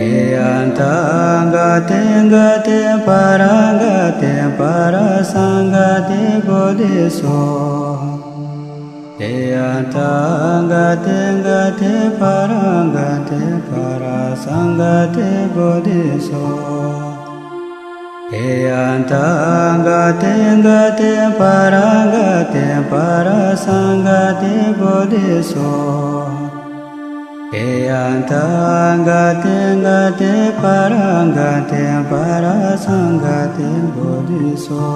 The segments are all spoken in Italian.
Eyantangate ngate parangate parasangate bodhiso. Eyantangate ngate parangate parasangate bodhiso. Eyantangate ngate parangate parasangate bodhiso. Eyantangate ngate parangate parasangate bodhiso.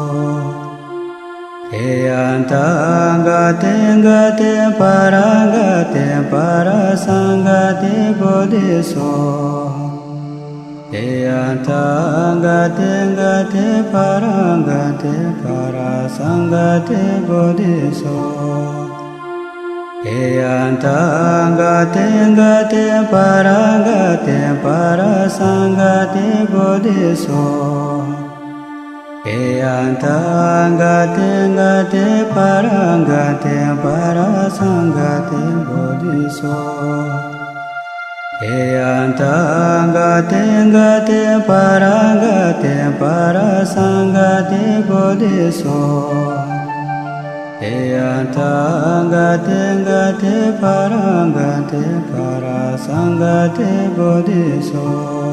Eyantangate ngate parangate parasangate bodhiso. Eyantangate ngate parangate parasangate bodhiso. Eyantangate ngate parangate parasangate bodhiso. Eyantangate ngate parangate parasangate bodhiso. Eyantangate ngate parangate parasangate bodhiso. Eyantangate ngate parangate parasangate bodhiso. Eyantangate ngate parangate parasangate bodhiso.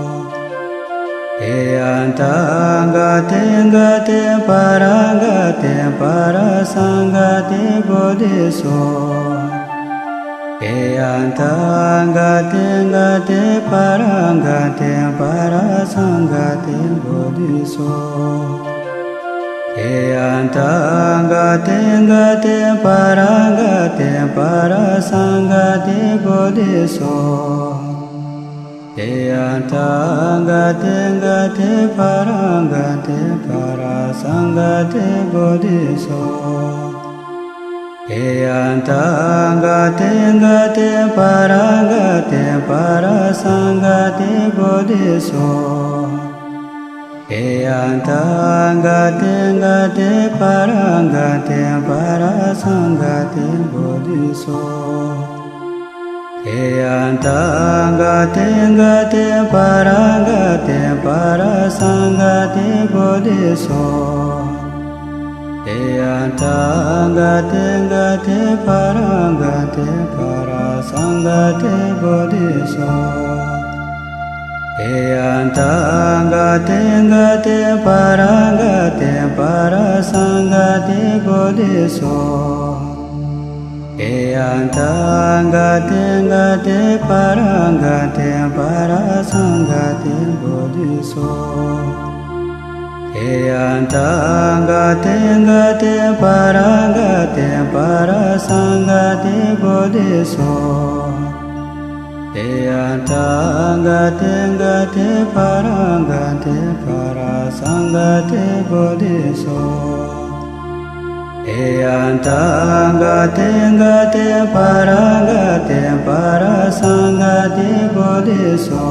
Eyantangate ngate parangate parasangate bodhiso. Eyantangate ngate parangate parasangate bodhiso. Eyantangate ngate parangate parasangate bodhiso. Eyantangate ngate parangate parasangate bodhiso. Eyantangate ngate parangate parasangate bodhiso. Eyantangate ngate parangate parasangate bodhiso. Eyantangate ngate parangate parasangate bodhiso. Eyantangate ngate parangate parasangate bodhiso. Eyantangate ngate parangate parasangate bodhiso. Eyantangate ngate parangate parasangate bodhiso. Eyantangate ngate parangate parasangate bodhiso. Eyantangate ngate parangate parasangate bodhiso. Eyantangate ngate parangate parasangate bodhiso.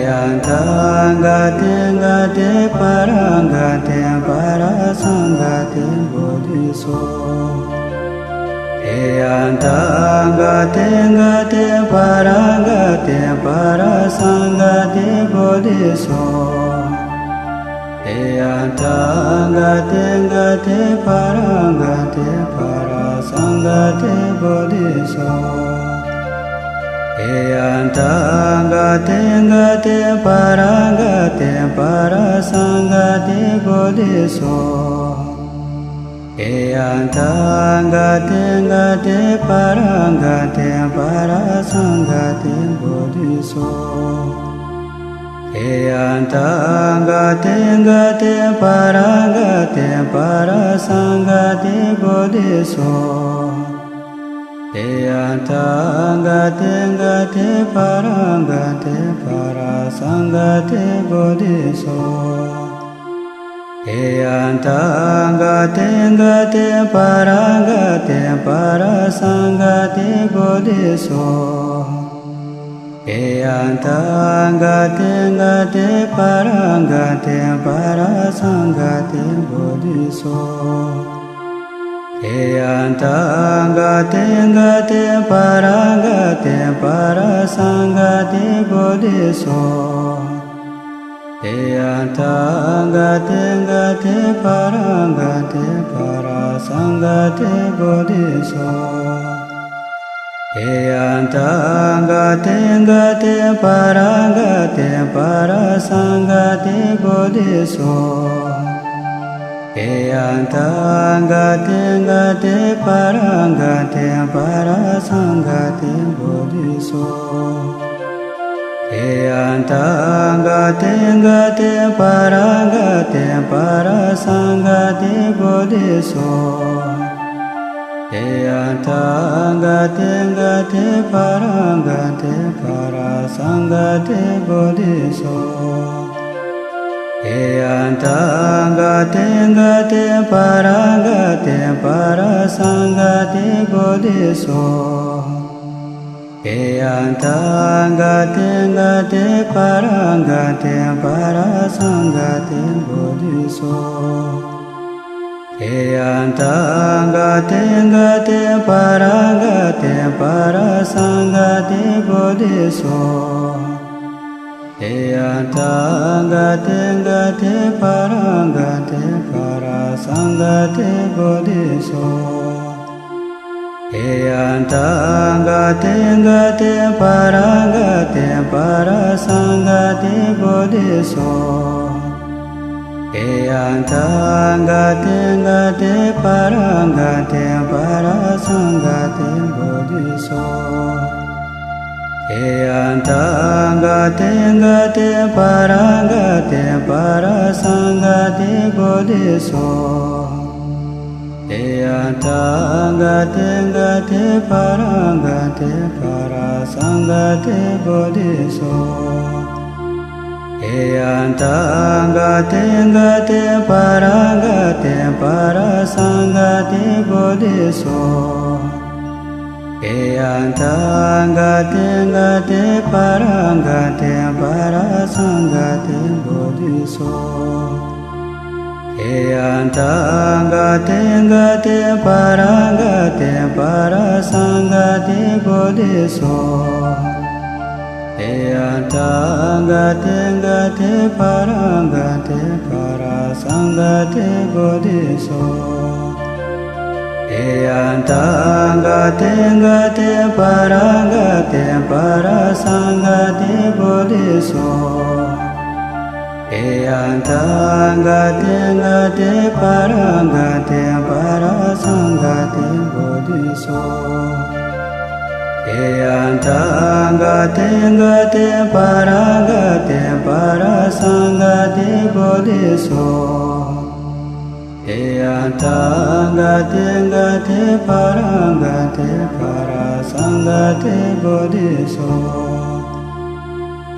Eyantangate ngate parangate parasangate bodhiso. Eyantangate ngate parangate parasangate bodhiso. Eyantangate ngate parangate parasangate bodhiso. Eyantangate ngate parangate parasangate bodhiso. Eyantangate ngate parangate parasangate bodhiso. Eyantangate ngate parangate parasangate bodhiso. Eyantangate ngate parangate parasangate bodhiso. Eyantangate ngate parangate parasangate bodhiso. Eyantangate ngate parangate parasangate bodhiso. Eyantangate ngate parangate parasangate bodhiso. Eyantangate ngate parangate parasangate bodhiso. Eyantangate ngate parangate parasangate bodhiso. Eyantangate ngate parangate parasangate bodhiso. Eyantangate ngate parangate parasangate bodhiso. Eyantangate ngate parangate parasangate bodhiso. Eyantangate ngate parangate parasangate bodhiso. Eyantangate ngate parangate parasangate bodhiso. Eyantangate ngate parangate parasangate bodhiso. Eyantangate ngate parangate parasangate bodhiso. Eyantangate ngate parangate parasangate bodhiso. Eyantangate ngate parangate parasangate bodhiso. Eyantangate ngate parangate parasangate bodhiso. Eyantangate ngate parangate parasangate bodhiso. Eyantangate ngate parangate parasangate bodhiso. Eyantangate ngate parangate parasangate bodhiso. Eyantangate ngate parangate parasangate bodhiso. Eyantangate ngate parangate parasangate bodhiso. Eyantangate ngate parangate parasangate bodhiso. Eyantangate ngate parangate parasangate bodhiso. Eyantangate ngate parangate parasangate bodhiso. Eyantangate ngate parangate parasangate bodhiso.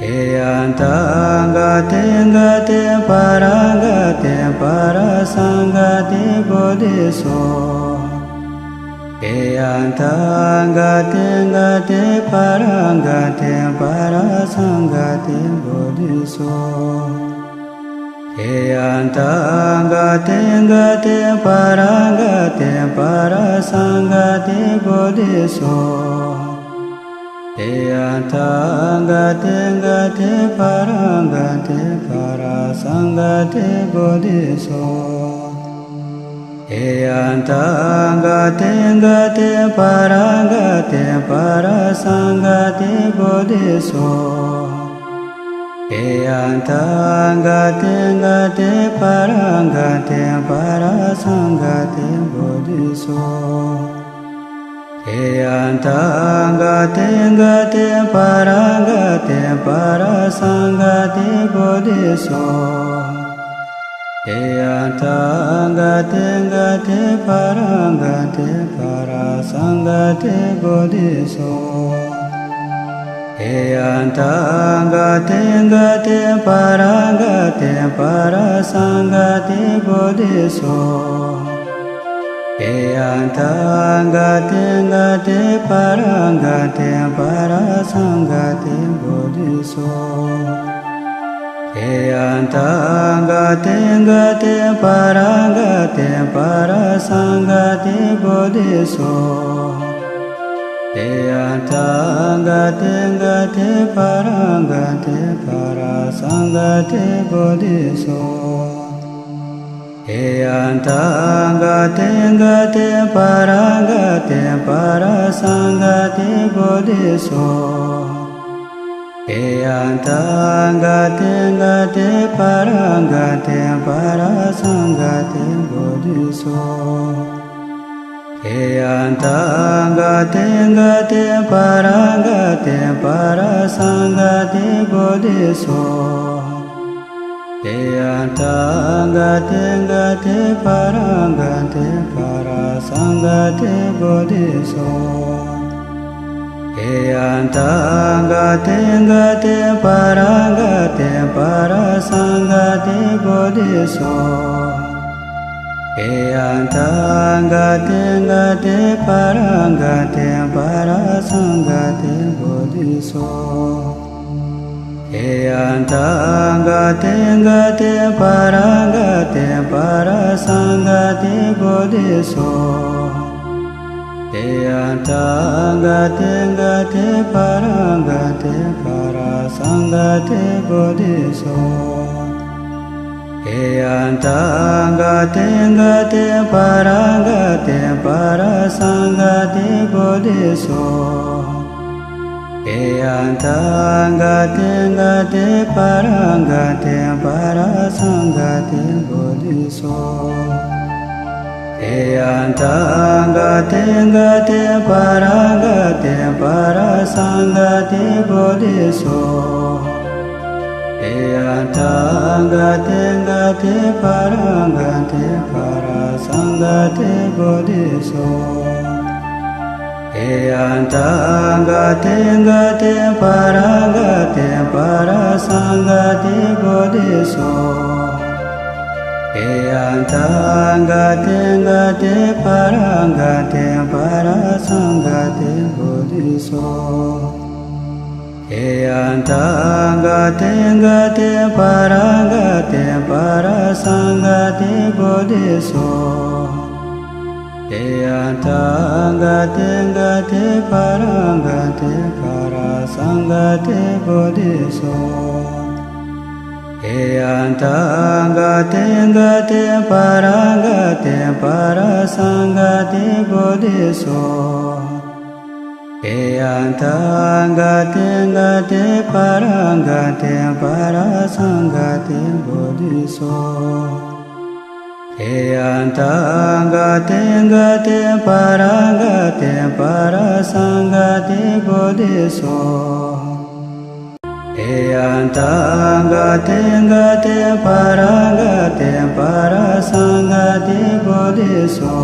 Eyantangate ngate parangate parasangate bodhiso. Eyantangate ngate parangate parasangate bodhiso. Eyantangate ngate parangate parasangate bodhiso. Eyantangate ngate parangate parasangate bodhiso. Eyantangate ngate parangate parasangate bodhiso. Eyantangate ngate parangate parasangate bodhiso. Eyantangate ngate parangate parasangate bodhiso. Eyantangate ngate parangate parasangate bodhiso. Eyantangate ngate parangate parasangate bodhiso. Eyantangate gate parangate parasangate bodhiso. Eyantangate gate parangate parasangate bodhiso. Eyantangate gate parangate parasangate bodhiso. Eyantangate gate parangate parasangate bodhiso. Eyantangate gate parangate parasangate bodhiso. Eyantangate gate parangate parasangate bodhiso. Eyantangate gate parangate parasangate bodhiso. Eyantangate gate parangate parasangate bodhiso. Eyantangate gate parangate parasangate bodhiso. Eyantangate gate parangate parasangate bodhiso. Eyantangate gate parangate parasangate bodhiso. Eyantangate gate parangate parasangate bodhiso. Eyantangate gate parangate parasangate bodhiso. Eyantangate gate parangate parasangate bodhiso. Eyantangate gate parangate parasangate bodhiso. Eyantangate gate parangate parasangate bodhiso. Eyantangate gate parangate parasangate bodhiso. Eyantangate gate parangate parasangate bodhiso. Eyantangate gate parangate parasangate bodhiso. Eyantangate gate parangate parasangate bodhiso. Eyantangate gate parangate parasangate bodhiso. Eyantangate gate parangate parasangate bodhiso. Eyantangate gate parangate parasangate bodhiso.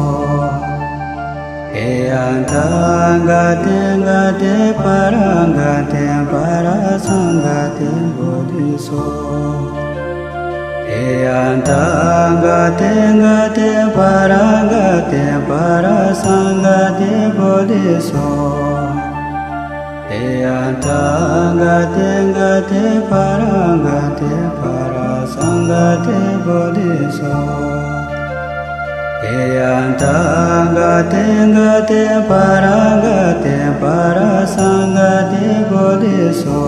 Eyantangate gate parangate parasangate bodhiso. Eyantangate gate parangate parasangate bodhiso. Eyantangate gate parangate parasangate bodhiso.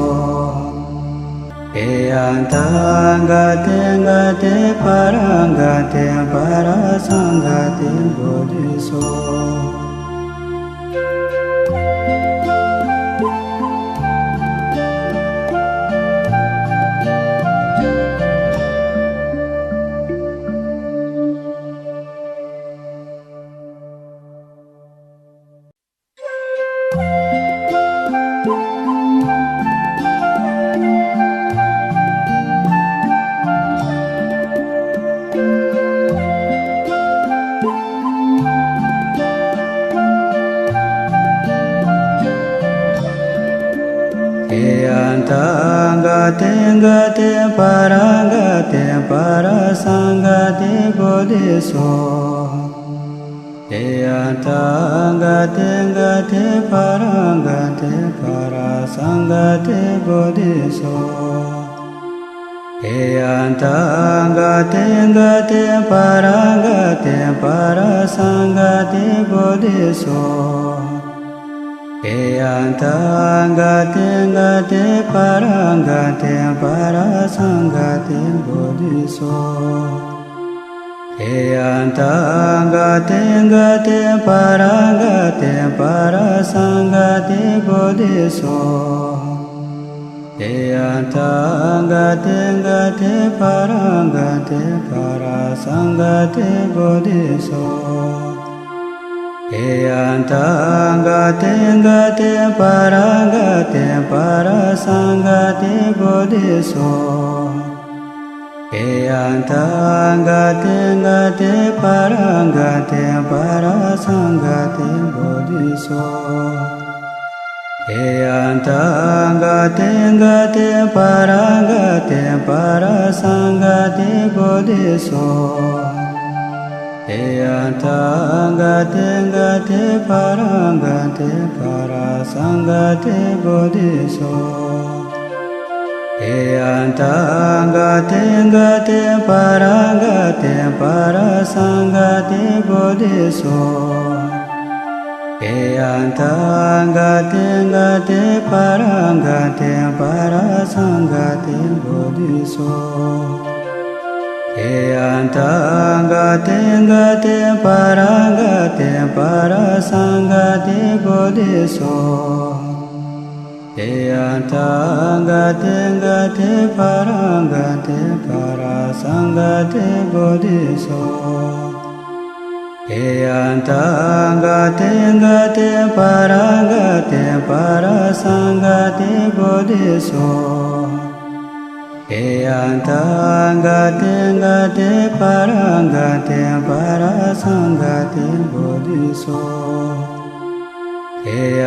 Eyantangate gate parangate parasangate bodhiso. Eyantangate gate parangate parasangate bodhiso. Eyantangate gate parangate parasangate bodhiso. Eyantangate gate parangate parasangate bodhiso. Eyantangate gate parangate parasangate bodhiso. Eyantangate gate parangate parasangate bodhiso. Eyantangate gate parangate parasangate bodhiso. Eyantangate gate parangate parasangate bodhiso. Eyantangate gate parangate parasangate bodhiso. Eyantangate gate parangate parasangate bodhiso. Eyantangate gate parangate parasangate bodhiso. Eyantangate gate parangate parasangate bodhiso. Eyantangate gate parangate parasangate bodhiso. Eyantangate gate parangate parasangate bodhiso. Eyantangate gate parangate parasangate bodhiso. Eyantangate gate parangate parasangate bodhiso. Eyantangate gate parangate parasangate bodhiso. Eyantangate gate parangate parasangate bodhiso.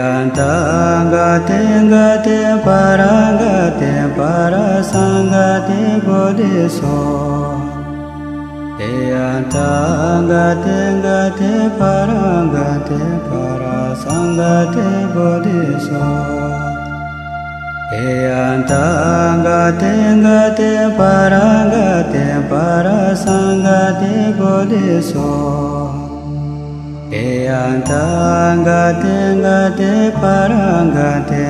Eyantangate gate parangate parasangate bodhiso. Eyantangate gate parangate parasangate bodhiso. Eyantangate gate parangate parasangate bodhiso. Eyantangate gate parangate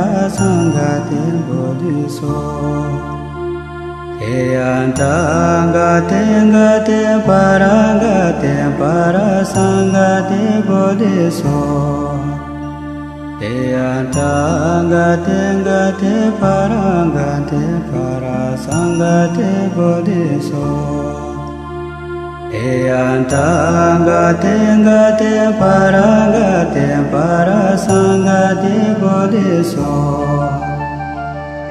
parasangate bodhiso. Eyantangate gate parangate parasangate bodhiso. Eyantangate gate parangate parasangate bodhiso. Eyantangate gate parangate parasangate bodhiso.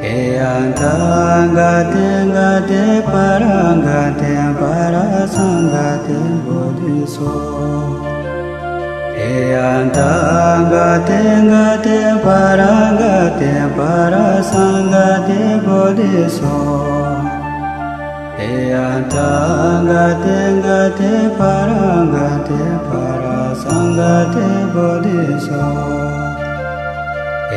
Eyantangate gate parangate parasangate bodhiso. Eyantangate gate parangate parasangate bodhiso.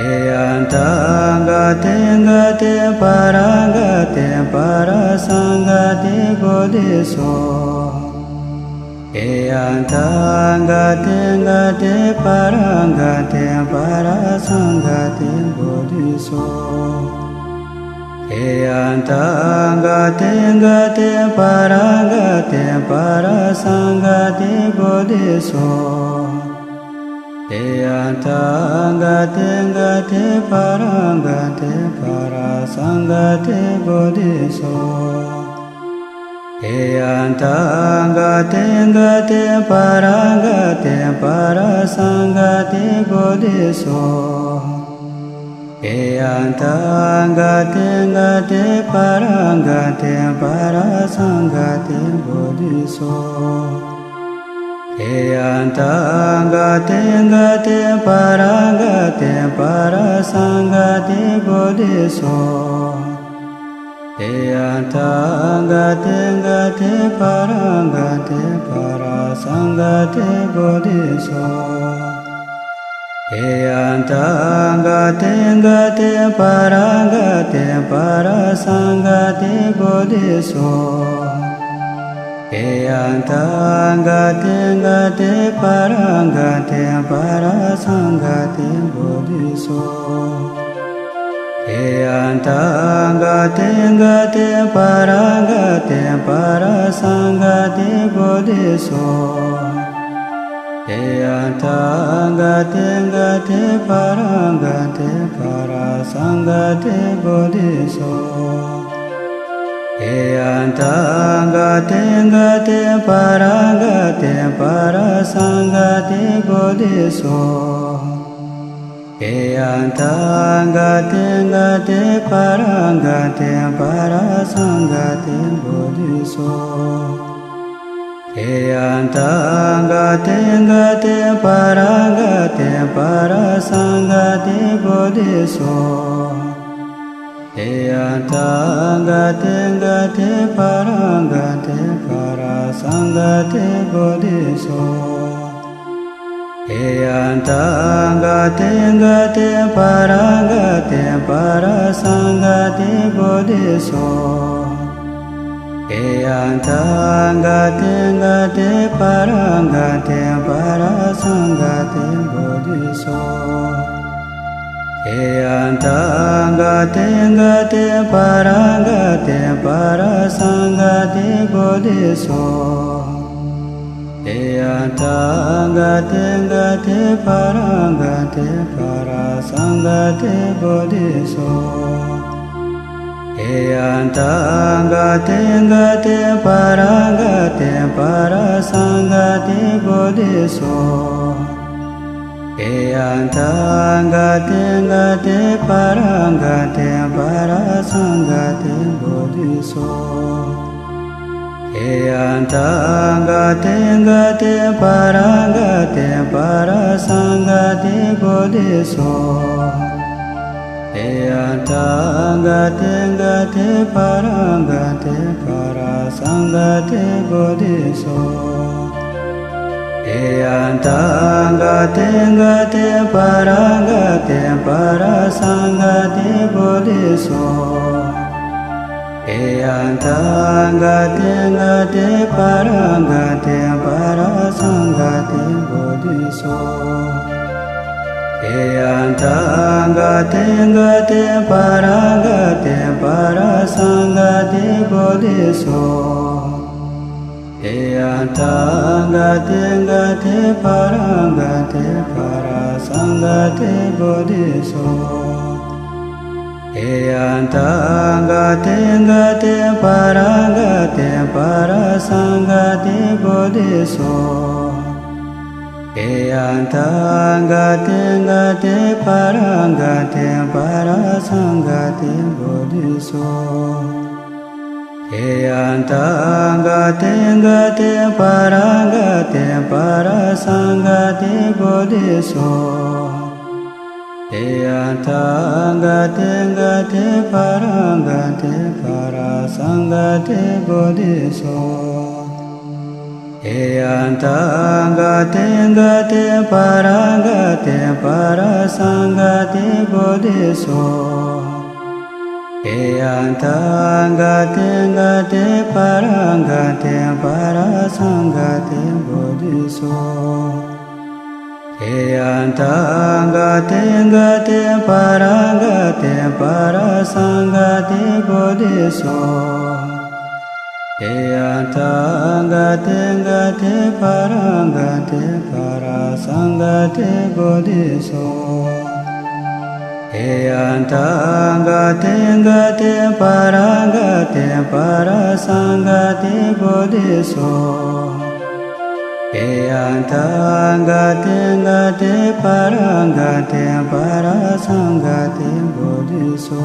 Eyantangate gate parangate parasangate bodhiso. Eyantangate gate parangate parasangate bodhiso. Eyantangate gate parangate parasangate bodhiso. Eyantangate gate parangate parasangate bodhiso. Eyantangate gate parangate parasangate bodhiso. Eyantangate gate parangate parasangate bodhiso. Eyantangate gate parangate parasangate bodhiso. Eyantangate gate parangate parasangate bodhiso. Eyantangate gate parangate parasangate bodhiso. Eyantangate gate parangate parasangate bodhiso. Eyantangate gate parangate parasangate bodhiso. Eyantangate gate parangate parasangate bodhiso. Eyantangate gate parangate parasangate bodhiso. Eyantangate gate parangate parasangate bodhiso. Eyantangate gate parangate parasangate bodhiso. Eyantangate gate parangate parasangate bodhiso. Eyantangate gate parangate parasangate bodhiso. Eyantangate gate parangate parasangate bodhiso. Eyantangate gate parangate parasangate bodhiso. Eyantangate gate parangate parasangate bodhiso. Eyantangate gate parangate parasangate bodhiso. Eyantangate gate parangate parasangate bodhiso. Eyantangate gate parangate parasangate bodhiso. Eyantangate gate parangate parasangate bodhiso. Eyantangate gate parangate parasangate bodhiso. Eyantangate gate parangate parasangate bodhiso. Eyantangate gate parangate parasangate bodhiso. Eyantangate gate parangate parasangate bodhiso. Eyantangate gate parangate parasangate bodhiso. Eyantangate gate parangate parasangate bodhiso. Eyantangate gate parangate parasangate bodhiso. Eyantangate gate parangate parasangate bodhiso. Eyantangate gate parangate parasangate bodhiso. Eyantangate gate parangate parasangate bodhiso. Eyantangate gate parangate parasangate bodhiso. Eyantangate gate parangate parasangate bodhiso. Eyantangate gate parangate parasangate bodhiso. Eyantangate gate parangate parasangate bodhiso.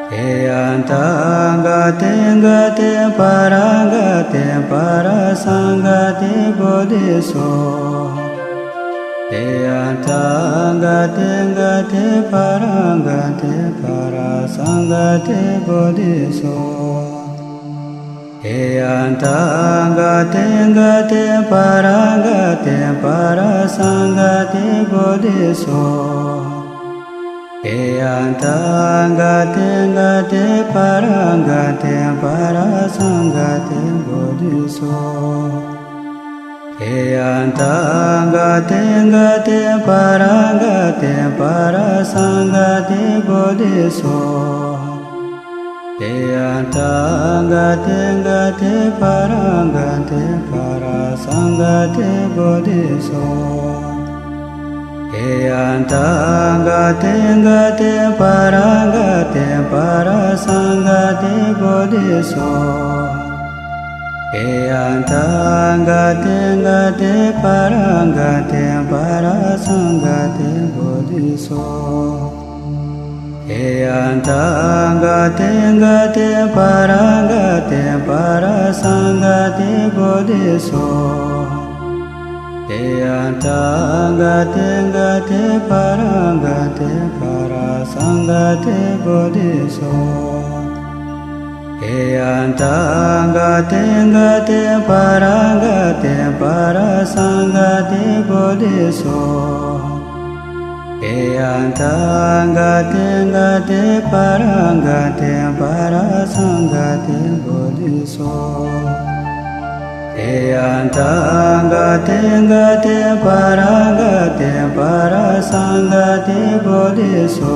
Eyantangate gate parangate parasangate bodhiso. Eyantangate gate parangate parasangate bodhiso. Eyantang gaten gaten parang gaten parasang gaten bodhiso. Eyantang gaten gaten parang gaten parasang gaten bodhiso. Eyantang gaten gaten parang gaten parasang gaten bodhiso. Eyantang gaten gaten parang gaten parasang gaten bodhiso. Eyantang gaten gaten parang gaten parasang gaten bodhiso. Eyantang gaten gaten parang gaten parasang gaten bodhiso. Eyantang gaten gaten parang gaten parasang gaten bodhiso. Eyantang gaten gaten parang gaten parasang gaten bodhiso. Eyantang gaten gaten parang gaten parasang gaten bodhiso. Eyantang gaten gaten parang gaten parasang gaten bodhiso. Eyantang gaten gaten parang gaten parasang gaten bodhiso.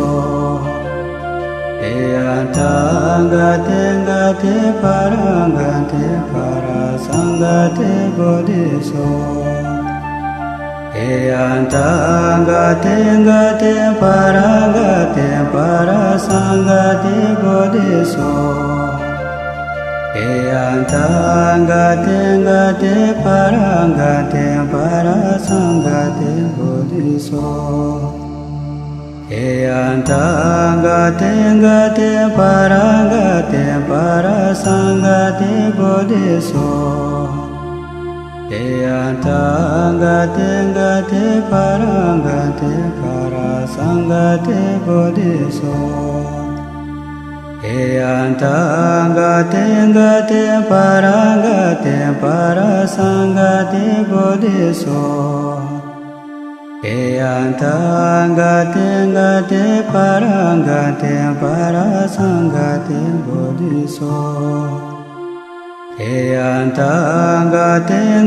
Eyantang gaten gaten parang gaten parasang gaten bodhiso. Eyantang gaten gaten parang gaten parasang gaten bodhiso. Eyantang gaten gaten parang gaten parasang gaten bodhiso. Eyantang gaten gaten parang gaten parasang gaten bodhiso. Eyantang gaten gaten parang gaten parasang gaten bodhiso. Eyantang gaten gaten parang gaten parasang gaten bodhiso. Eyantang gaten gaten parang gaten parasang gaten bodhiso. Eyantang gaten gaten parang gaten parasang gaten bodhiso. Eyantang gaten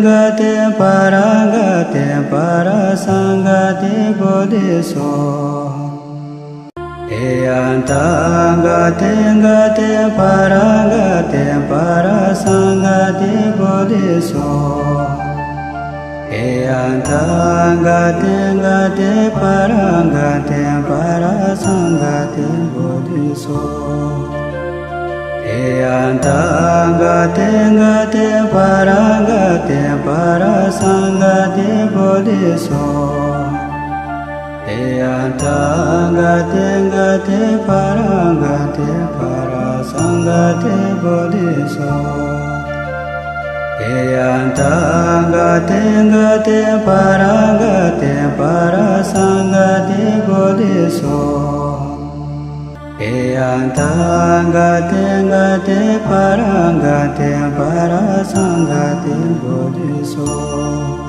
gaten parang gaten parasang gaten bodhiso. Eyantang gaten gaten parang gaten parasang gaten bodhiso. Eyantang gaten gaten parang gaten parasang gaten bodhiso. Eyantang gaten gaten parang gaten parasang gaten bodhiso. Eyantang gaten gaten parang gaten parasang gaten bodhiso. Eyantang gaten gaten parang gaten parasang gaten bodhiso.